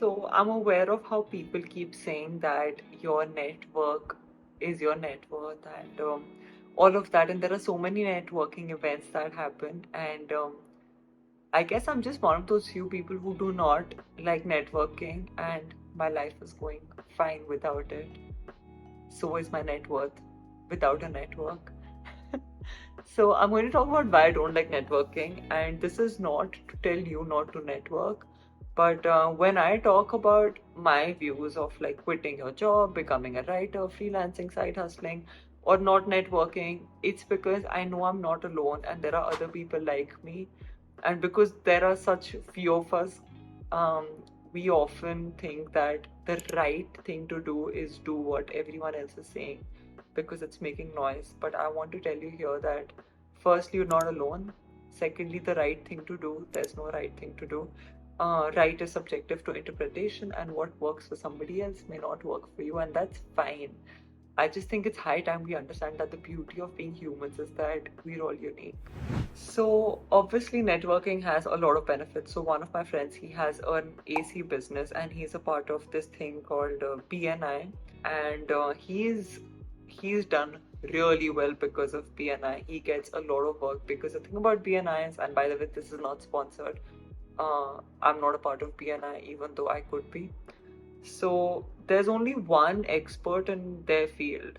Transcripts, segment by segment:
So I'm aware of how people keep saying that your network is your net worth and all of that. And there are so many networking events that happen. And I guess I'm just one of those few people who do not like networking, and my life is going fine without it. So is my net worth without a network. So I'm going to talk about why I don't like networking, and this is not to tell you not to network, but when I talk about my views of like quitting your job, becoming a writer, freelancing, side hustling, or not networking, it's because I know I'm not alone and there are other people like me, and because there are such few of us, um, we often think that the right thing to do is do what everyone else is saying because it's making noise. But I want to tell you here that firstly, you're not alone. Secondly, the right thing to do, there's no right thing to do. Right is subjective to interpretation, and what works for somebody else may not work for you, and that's fine. I just think it's high time we understand that the beauty of being humans is that we're all unique. So obviously networking has a lot of benefits. So one of my friends, he has an AC business and he's a part of this thing called BNI, and he's done really well because of BNI. He gets a lot of work because the thing about BNI is, and by the way, this is not sponsored. I'm not a part of BNI, even though I could be. So there's only one expert in their field.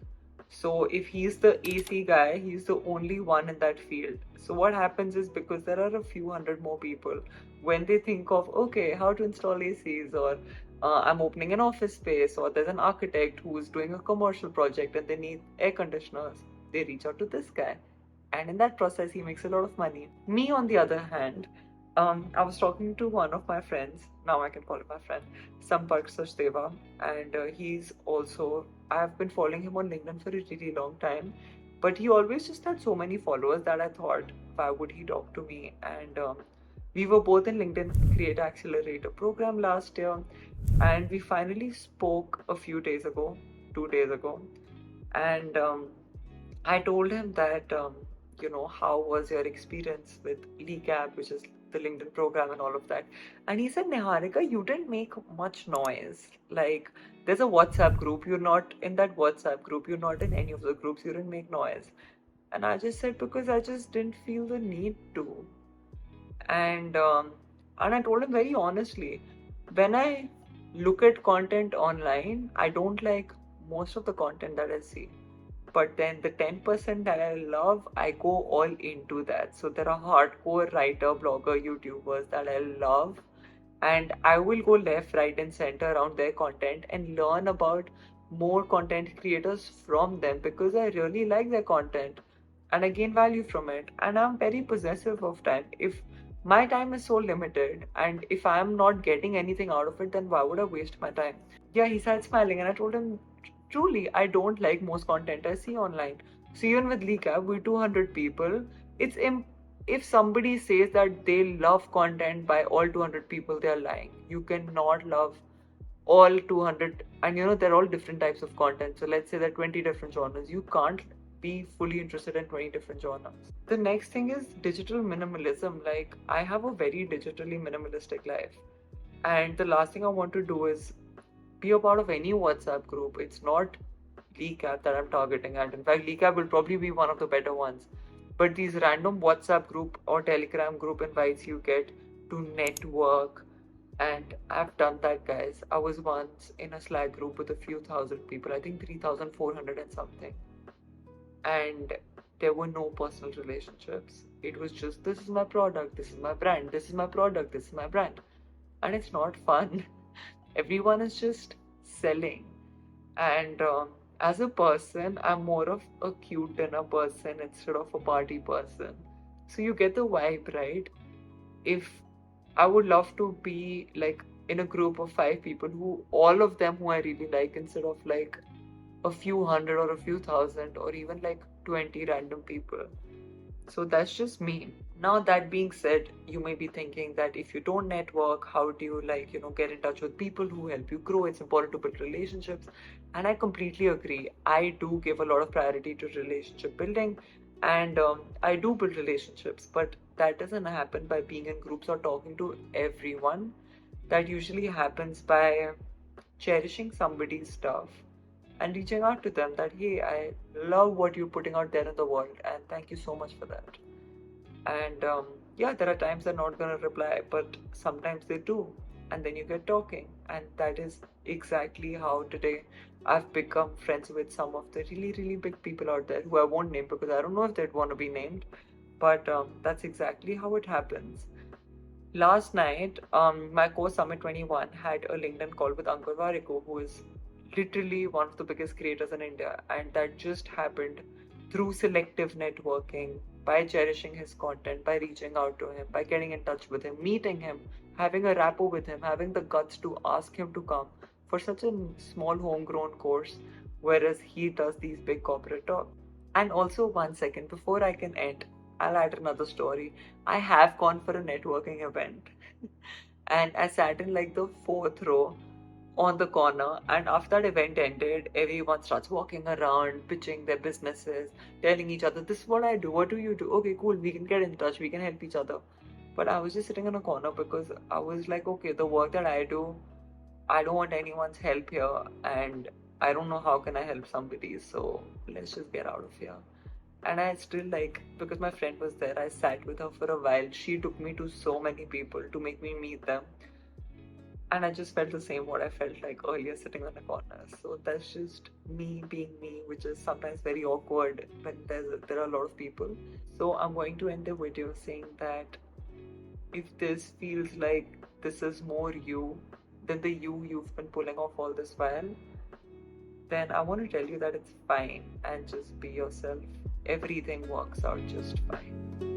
So if he's the AC guy, he's the only one in that field. So what happens is, because there are a few hundred more people, when they think of, okay, how to install ACs, or I'm opening an office space, or there's an architect who's doing a commercial project and they need air conditioners, they reach out to this guy. And in that process, he makes a lot of money. Me, on the other hand, I was talking to one of my friends, now I can call him my friend, Sampark Sachdeva, and he's also, I've been following him on LinkedIn for a really long time, but he always just had so many followers that I thought, why would he talk to me? And we were both in LinkedIn Creator Accelerator program last year, and we finally spoke a few days ago, 2 days ago, and I told him that, how was your experience with LeagueApp, which is the LinkedIn program and all of that. And he said, Niharikaa, you didn't make much noise. Like, there's a WhatsApp group. You're not in that WhatsApp group. You're not in any of the groups. You didn't make noise. And I just said, because I just didn't feel the need to. And I told him very honestly, when I look at content online, I don't like most of the content that I see, but then the 10% that I love, I go all into that. So there are hardcore writer, blogger, YouTubers that I love, and I will go left, right, and center around their content and learn about more content creators from them because I really like their content and I gain value from it. And I'm very possessive of time. If my time is so limited and if I'm not getting anything out of it, then why would I waste my time? Yeah, he started smiling, and I told him, truly, I don't like most content I see online. So even with Leakup, we 200 people. It's if somebody says that they love content by all 200 people, they are lying. You cannot love all 200, and they're all different types of content. So let's say there are 20 different genres. You can't be fully interested in 20 different genres. The next thing is digital minimalism. Like, I have a very digitally minimalistic life, and the last thing I want to do is be a part of any WhatsApp group. It's not LeagueApp that I'm targeting at. In fact, LeagueApp will probably be one of the better ones. But these random WhatsApp group or Telegram group invites you get to network. And I've done that, guys. I was once in a Slack group with a few thousand people, I think 3,400 and something. And there were no personal relationships. It was just, this is my product, this is my brand, this is my product, this is my brand. And it's not fun. Everyone is just selling. And as a person, I'm more of a cute dinner person instead of a party person. So you get the vibe, right? If I would love to be like in a group of 5 people, who all of them who I really like, instead of like a few hundred or a few thousand or even like 20 random people. So that's just me. Now, that being said, you may be thinking that if you don't network, how do you get in touch with people who help you grow? It's important to build relationships. And I completely agree. I do give a lot of priority to relationship building, and I do build relationships, but that doesn't happen by being in groups or talking to everyone. That usually happens by cherishing somebody's stuff and reaching out to them that, hey, I love what you're putting out there in the world and thank you so much for that. And yeah, there are times they're not going to reply, but sometimes they do. And then you get talking. And that is exactly how today I've become friends with some of the really, really big people out there who I won't name because I don't know if they'd want to be named. But that's exactly how it happens. Last night, my course Summit 21 had a LinkedIn call with Ankur Warikoo, who is literally one of the biggest creators in India, and that just happened through selective networking, by cherishing his content, by reaching out to him, by getting in touch with him, meeting him, having a rapport with him, having the guts to ask him to come for such a small homegrown course, whereas he does these big corporate talks. And also, one second before I can end, I'll add another story. I have gone for a networking event and I sat in like the fourth row on the corner. And after that event ended, everyone starts walking around, pitching their businesses, telling each other, this is what I do, what do you do? Okay, cool, we can get in touch, we can help each other. But I was just sitting in a corner because I was like, okay, the work that I do, I don't want anyone's help here, and I don't know how can I help somebody, so let's just get out of here. And I still like, because my friend was there, I sat with her for a while. She took me to so many people to make me meet them. And I just felt the same what I felt like earlier sitting on a corner. So that's just me being me, which is sometimes very awkward when there are a lot of people. So I'm going to end the video saying that if this feels like this is more you than the you've been pulling off all this while, then I want to tell you that it's fine and just be yourself. Everything works out just fine.